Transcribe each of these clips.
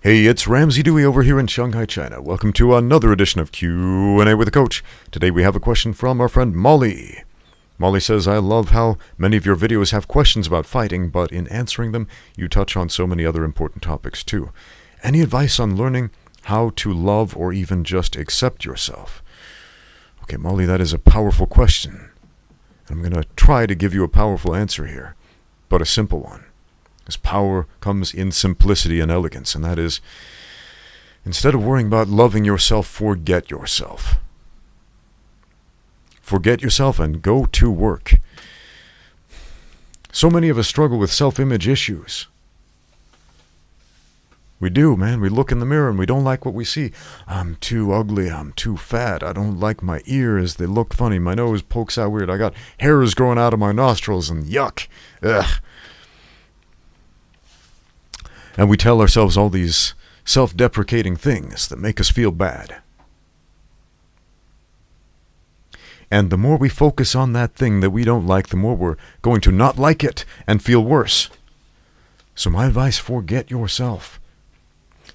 Hey, it's Ramsey Dewey over here in Shanghai, China. Welcome to another edition of Q&A with the Coach. Today we have a question from our friend Molly. Molly says, I love how many of your videos have questions about fighting, but in answering them, you touch on so many other important topics too. Any advice on learning how to love or even just accept yourself? Okay, Molly, that is a powerful question. I'm going to try to give you a powerful answer here, but a simple one. Because power comes in simplicity and elegance, and that is, instead of worrying about loving yourself, forget yourself. Forget yourself and go to work. So many of us struggle with self-image issues. We do, man. We look in the mirror and we don't like what we see. I'm too ugly. I'm too fat. I don't like my ears. They look funny. My nose pokes out weird. I got hairs growing out of my nostrils and yuck. Ugh. And we tell ourselves all these self-deprecating things that make us feel bad. And the more we focus on that thing that we don't like, the more we're going to not like it and feel worse. So my advice, forget yourself.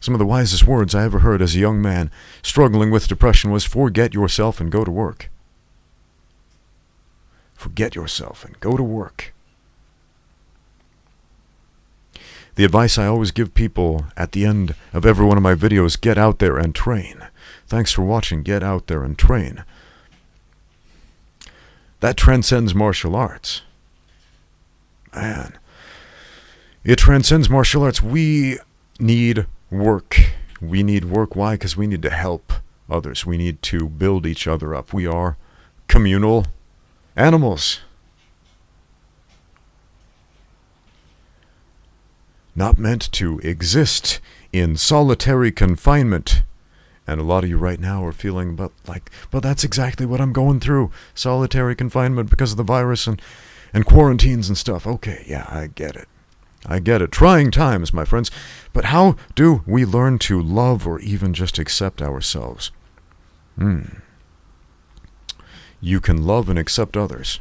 Some of the wisest words I ever heard as a young man struggling with depression was, forget yourself and go to work. Forget yourself and go to work. The advice I always give people at the end of every one of my videos, get out there and train. Thanks for watching. Get out there and train. That transcends martial arts. Man, it transcends martial arts. We need work. We need work. Why? Because we need to help others. We need to build each other up. We are communal animals. Not meant to exist in solitary confinement. And a lot of you right now are feeling, but that's exactly what I'm going through. Solitary confinement because of the virus and quarantines and stuff. Okay, yeah, I get it. I get it. Trying times, my friends. But how do we learn to love or even just accept ourselves? You can love and accept others.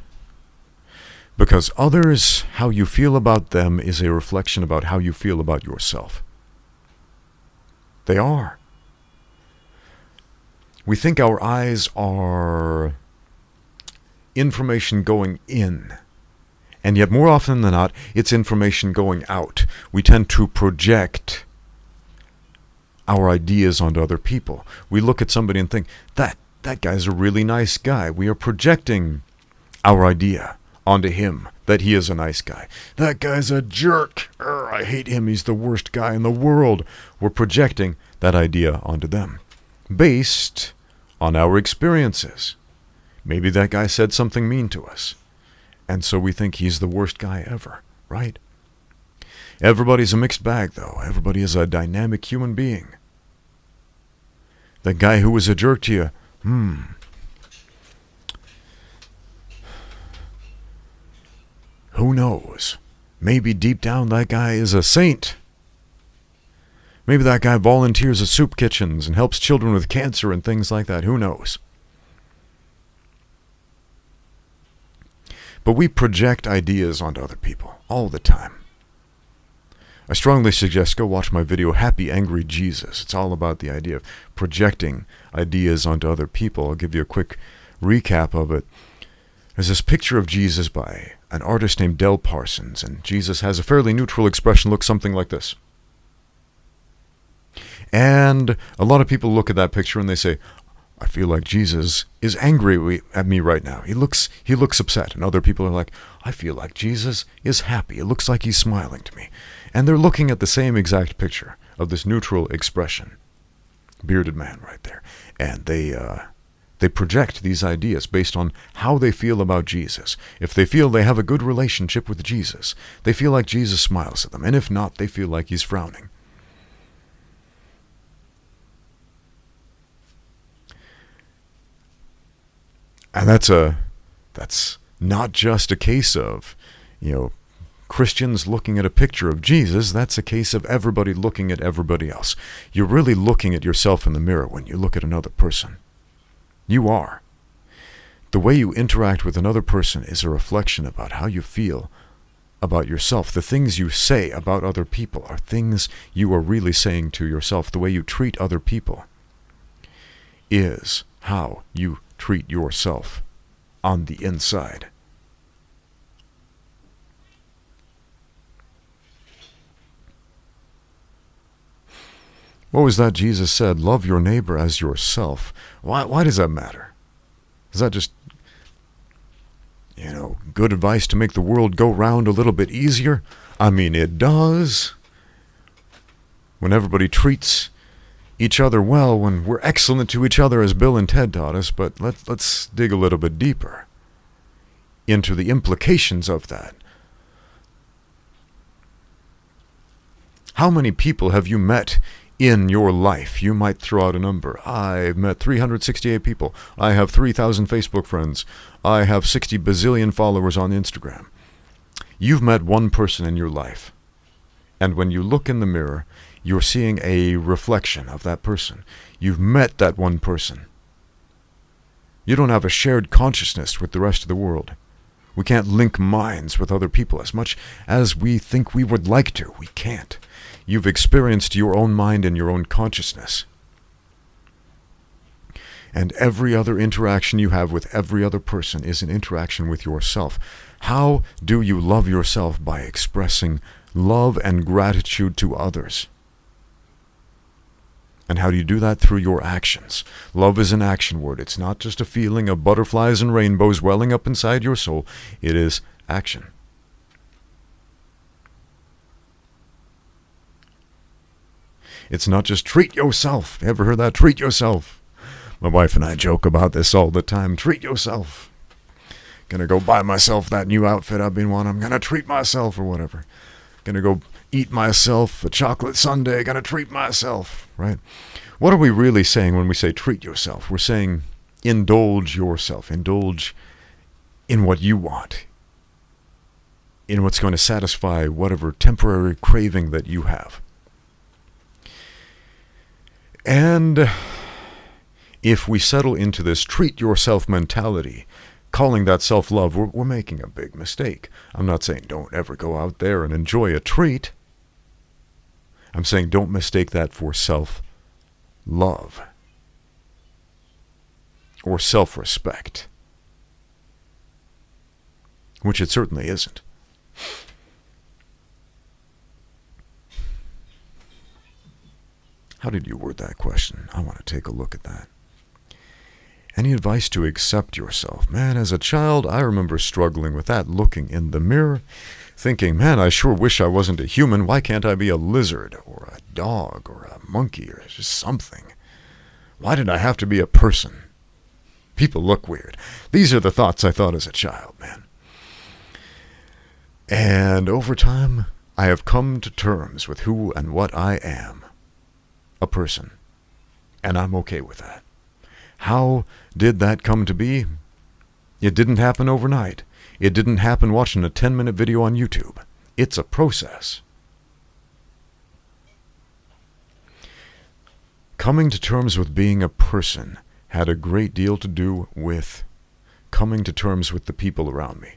Because others, how you feel about them is a reflection about how you feel about yourself. They are. We think our eyes are information going in. And yet more often than not, it's information going out. We tend to project our ideas onto other people. We look at somebody and think, that guy's a really nice guy. We are projecting our idea onto him, that he is a nice guy. That guy's a jerk. I hate him. He's the worst guy in the world. We're projecting that idea onto them, based on our experiences. Maybe that guy said something mean to us, and so we think he's the worst guy ever, right? Everybody's a mixed bag, though. Everybody is a dynamic human being. The guy who was a jerk to you, who knows? Maybe deep down that guy is a saint. Maybe that guy volunteers at soup kitchens and helps children with cancer and things like that. Who knows? But we project ideas onto other people all the time. I strongly suggest go watch my video, Happy Angry Jesus. It's all about the idea of projecting ideas onto other people. I'll give you a quick recap of it. There's this picture of Jesus by an artist named Del Parsons, and Jesus has a fairly neutral expression, looks something like this. And a lot of people look at that picture and they say, I feel like Jesus is angry at me right now. He looks upset. And other people are like, I feel like Jesus is happy. It looks like he's smiling to me. And they're looking at the same exact picture of this neutral expression. Bearded man right there. And they project these ideas based on how they feel about Jesus. If they feel they have a good relationship with Jesus, they feel like Jesus smiles at them. And if not, they feel like he's frowning. And that's not just a case of, Christians looking at a picture of Jesus. That's a case of everybody looking at everybody else. You're really looking at yourself in the mirror when you look at another person. You are. The way you interact with another person is a reflection about how you feel about yourself. The things you say about other people are things you are really saying to yourself. The way you treat other people is how you treat yourself on the inside. What was that Jesus said? Love your neighbor as yourself. Why does that matter? Is that just, good advice to make the world go round a little bit easier? I mean, it does. When everybody treats each other well, when we're excellent to each other, as Bill and Ted taught us, but let's dig a little bit deeper into the implications of that. How many people have you met in your life? You might throw out a number. I've met 368 people. I have 3,000 Facebook friends. I have 60 bazillion followers on Instagram. You've met one person in your life. And when you look in the mirror, you're seeing a reflection of that person. You've met that one person. You don't have a shared consciousness with the rest of the world. We can't link minds with other people as much as we think we would like to. We can't. You've experienced your own mind and your own consciousness. And every other interaction you have with every other person is an interaction with yourself. How do you love yourself? By expressing love and gratitude to others. And how do you do that? Through your actions. Love is an action word. It's not just a feeling of butterflies and rainbows welling up inside your soul. It is action. It's not just treat yourself. Ever heard that? Treat yourself. My wife and I joke about this all the time. Treat yourself. Gonna go buy myself that new outfit I've been wanting. I'm gonna treat myself or whatever. Gonna go eat myself a chocolate sundae. Gonna treat myself, right? What are we really saying when we say treat yourself? We're saying indulge yourself. Indulge in what you want. In what's going to satisfy whatever temporary craving that you have. And if we settle into this treat yourself mentality, calling that self-love, we're making a big mistake. I'm not saying don't ever go out there and enjoy a treat. I'm saying don't mistake that for self-love or self-respect, which it certainly isn't. How did you word that question? I want to take a look at that. Any advice to accept yourself? Man, as a child, I remember struggling with that, looking in the mirror, thinking, man, I sure wish I wasn't a human. Why can't I be a lizard or a dog or a monkey or just something? Why did I have to be a person? People look weird. These are the thoughts I thought as a child, man. And over time, I have come to terms with who and what I am. A person. And I'm okay with that. How did that come to be? It didn't happen overnight. It didn't happen watching a 10-minute video on YouTube. It's a process. Coming to terms with being a person had a great deal to do with coming to terms with the people around me.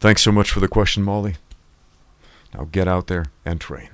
Thanks so much for the question, Molly. Now get out there and train.